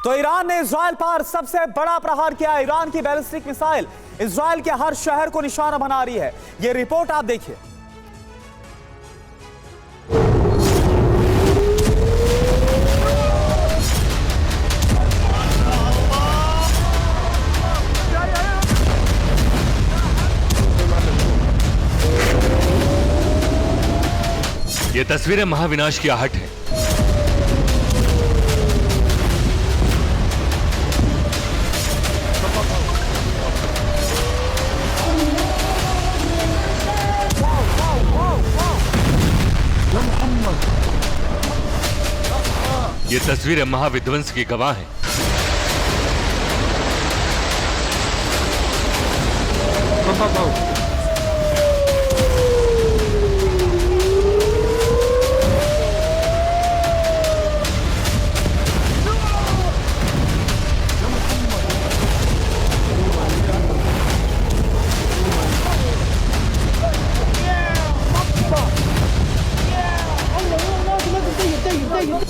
तो ईरान ने इजराइल पर सबसे बड़ा प्रहार किया। ईरान की बैलिस्टिक मिसाइल इजराइल के हर शहर को निशाना बना रही है। यह रिपोर्ट आप देखिए। ये तस्वीरें महाविनाश की आहट है। ये तस्वीरें महाविध्वंस की गवाह हैं।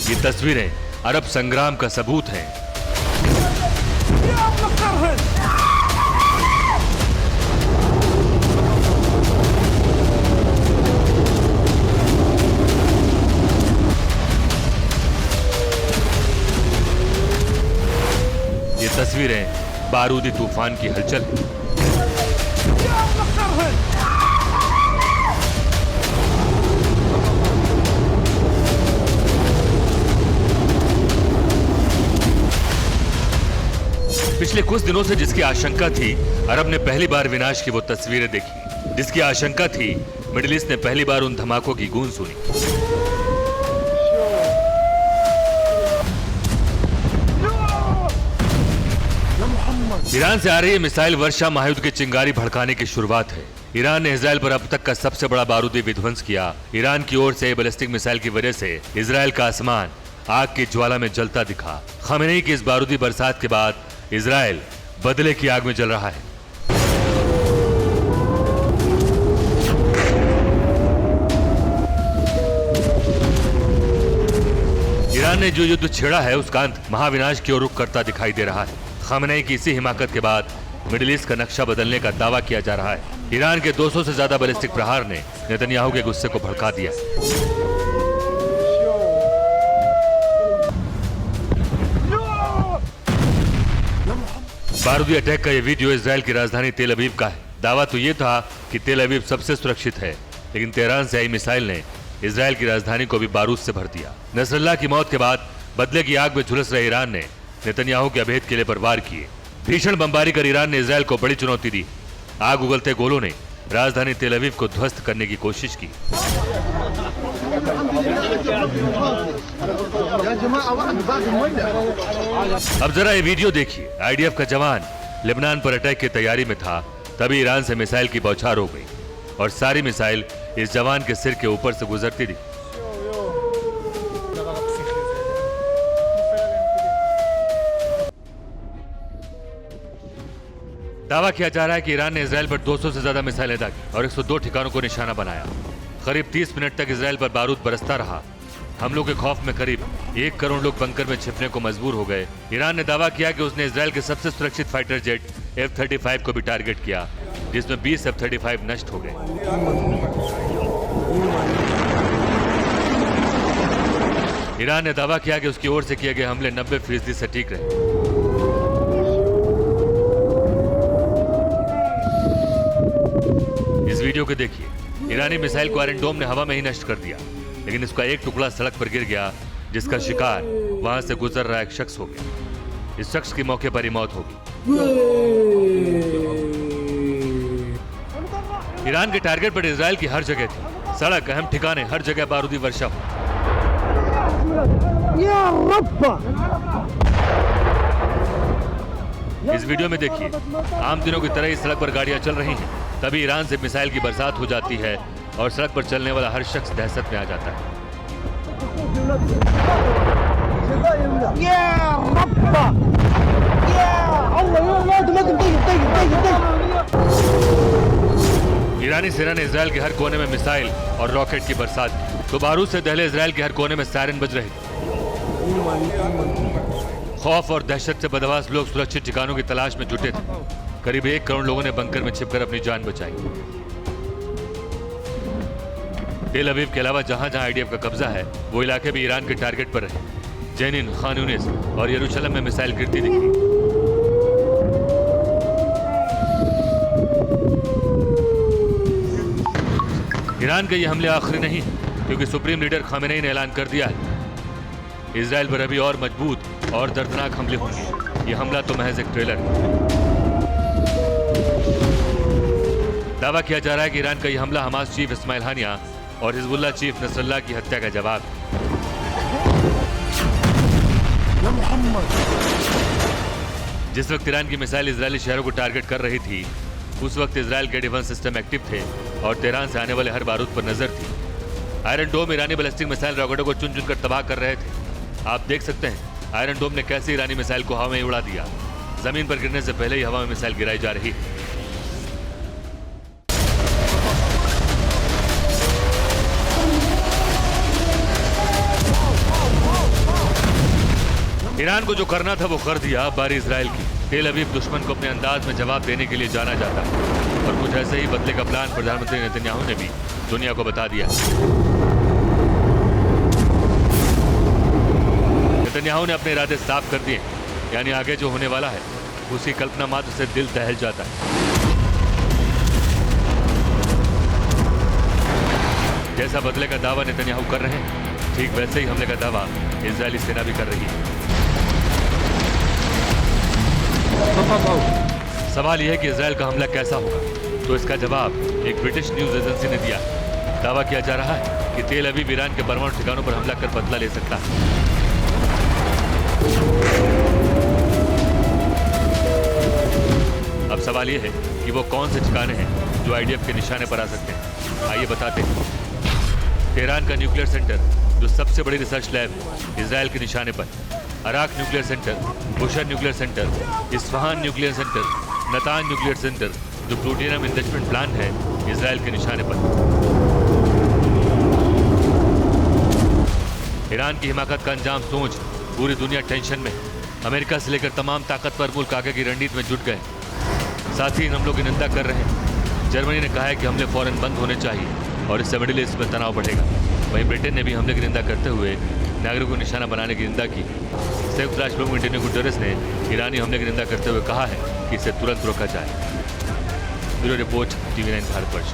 ये तस्वीरें अरब संग्राम का सबूत हैं। ये तस्वीरें बारूदी तूफान की हलचल है। पिछले कुछ दिनों से जिसकी आशंका थी, अरब ने पहली बार विनाश की वो तस्वीरें देखी। जिसकी आशंका थी, मिडिल ईस्ट ने पहली बार उन धमाकों की गूंज सुनी। ईरान से आ रही मिसाइल वर्षा महायुद्ध के चिंगारी भड़काने की शुरुआत है। ईरान ने इजराइल पर अब तक का सबसे बड़ा बारूदी विध्वंस किया। ईरान की ओर से बैलिस्टिक मिसाइल की वजह से इजराइल का आसमान आग की ज्वाला में जलता दिखा। खमेनी की इस बारूदी बरसात के बाद इजराइल बदले की आग में जल रहा है। ईरान ने जो युद्ध छेड़ा है उसका अंत महाविनाश की ओर रुख करता दिखाई दे रहा है। खमेनी की इसी हिमाकत के बाद मिडिल ईस्ट का नक्शा बदलने का दावा किया जा रहा है। ईरान के 200 से ज्यादा बैलिस्टिक प्रहार ने नेतन्याहू के गुस्से को भड़का दिया। बारूदी अटैक का यह वीडियो इजराइल की राजधानी तेल अवीव का है। दावा तो यह था कि तेल अवीव सबसे सुरक्षित है, लेकिन तेहरान से आई मिसाइल ने इजराइल की राजधानी को भी बारूद से भर दिया। नसरल्लाह की मौत के बाद बदले की आग में झुलस रहे ईरान ने नेतन्याहू के अभेद किले पर वार किए। भीषण बमबारी कर ईरान ने इजराइल को बड़ी चुनौती दी। आग उगलते गोलों ने राजधानी तेल अवीव को ध्वस्त करने की कोशिश की। अब जरा ये वीडियो देखिए। आईडीएफ का जवान लेबनान पर अटैक की तैयारी में था, तभी ईरान से मिसाइल की बौछार हो गई और सारी मिसाइल इस जवान के सिर के ऊपर से गुजरती थी। दावा किया जा रहा है कि ईरान ने इजराइल पर 200 से ज्यादा मिसाइलें दागी और 102 ठिकानों को निशाना बनाया। करीब 30 मिनट तक इजराइल पर बारूद बरसता रहा। हमलों के खौफ में करीब 1 करोड़ लोग बंकर में छिपने को मजबूर हो गए। ईरान ने दावा किया कि उसने इजराइल के सबसे सुरक्षित फाइटर जेट F-35 को भी टारगेट किया, जिसमें 20 F-35 नष्ट हो गए। ईरान ने दावा किया कि उसकी ओर से किए गए हमले 90% सटीक रहे। इस वीडियो को देखिए। ईरानी मिसाइल को आयरन डोम ने हवा में ही नष्ट कर दिया, लेकिन इसका एक टुकड़ा सड़क पर गिर गया, जिसका शिकार वहां से गुजर रहा एक शख्स हो गया। इस शख्स की मौके पर ही मौत होगी। ईरान के टारगेट पर इजराइल की हर जगह थी। सड़क, अहम ठिकाने, हर जगह बारूदी वर्षा हुई। इस वीडियो में देखिए, आम दिनों की तरह इस सड़क पर गाड़ियां चल रही हैं, तभी ईरान से मिसाइल की बरसात हो जाती है और सड़क पर चलने वाला हर शख्स दहशत में आ जाता है। ईरानी सेना ने इजराइल के हर कोने में मिसाइल और रॉकेट की बरसात की, तो बारूद से दहले इजराइल के हर कोने में सायरन बज रहे थे। खौफ और दहशत से बदहवास लोग सुरक्षित ठिकानों की तलाश में जुटे थे। करीब 1 करोड़ लोगों ने बंकर में छिपकर अपनी जान बचाई। तेल अवीव के अलावा जहां जहां आईडीएफ का कब्जा है, वो इलाके भी ईरान के टारगेट पर रहे। जेनिन, खान यूनिस और यरूशलेम में मिसाइल गिरती दिखी। ईरान के ये हमले आखिरी नहीं, क्योंकि सुप्रीम लीडर खामेनेई ने ऐलान कर दिया है इजराइल पर अभी और मजबूत और दर्दनाक हमले होंगे। ये हमला तो महज एक ट्रेलर है। दावा किया जा रहा है कि ईरान का यह हमला हमास चीफ इस्माइल हानिया और हिजबुल्लाह चीफ नसरल्लाह की हत्या का जवाब है। जिस वक्त ईरान की मिसाइल इजरायली शहरों को टारगेट कर रही थी, उस वक्त इजराइल के डिफेंस सिस्टम एक्टिव थे और तेहरान से आने वाले हर बारूद पर नजर थी। आयरन डोम ईरानी बैलिस्टिक मिसाइल रॉकेटों को चुन चुन कर तबाह कर रहे थे। आप देख सकते हैं आयरन डोम ने कैसे ईरानी मिसाइल को हवा में उड़ा दिया। जमीन पर गिरने से पहले ही हवा में मिसाइल गिराई जा रही है। ईरान को जो करना था वो कर दिया। बारी इजराइल की। तेल अवीव दुश्मन को अपने अंदाज में जवाब देने के लिए जाना जाता है और कुछ ऐसे ही बदले का प्लान प्रधानमंत्री नेतन्याहू ने भी दुनिया को बता दिया। नेतन्याहू ने अपने इरादे साफ कर दिए, यानी आगे जो होने वाला है उसकी कल्पना मात्र से दिल दहल जाता है। जैसा बदले का दावा नेतन्याहू कर रहे हैं, ठीक वैसे ही हमले का दावा इजरायली सेना भी कर रही है। सवाल यह है कि इजराइल का हमला कैसा होगा, तो इसका जवाब एक ब्रिटिश न्यूज एजेंसी ने दिया। दावा किया जा रहा है कि तेल अवीव ईरान के परमाणु ठिकानों पर हमला कर बदला ले सकता है। अब सवाल यह है कि वो कौन से ठिकाने हैं जो आईडीएफ के निशाने पर आ सकते हैं। आइए बताते हैं। तेहरान का न्यूक्लियर सेंटर, जो सबसे बड़ी रिसर्च लैब है, इजराइल के निशाने पर। Arak nuclear centre, Bushehr nuclear centre, Isfahan nuclear centre, Natanz nuclear centre, जो प्लूटोनियम एनरिचमेंट प्लांट है, इजराइल के निशाने पर। ईरान की हिमाकत का अंजाम सोच पूरी दुनिया टेंशन में। अमेरिका से लेकर तमाम ताकतवर मुल्क आगे की रणनीति में जुट गए। साथ ही इन हमलों की निंदा कर रहे हैं। जर्मनी ने कहा है कि हमले फौरन बंद होने चाहिए और इससे मिडिल ईस्ट में तनाव बढ़ेगा। वहीं ब्रिटेन ने भी हमले की निंदा करते हुए नागरिकों को निशाना बनाने की निंदा की। संयुक्त राष्ट्र प्रमुख एंटोनियो गुटेरेस ने ईरानी हमले की निंदा करते हुए कहा है कि इसे तुरंत रोका जाए। Bureau report, TV9 Bharatvarsh.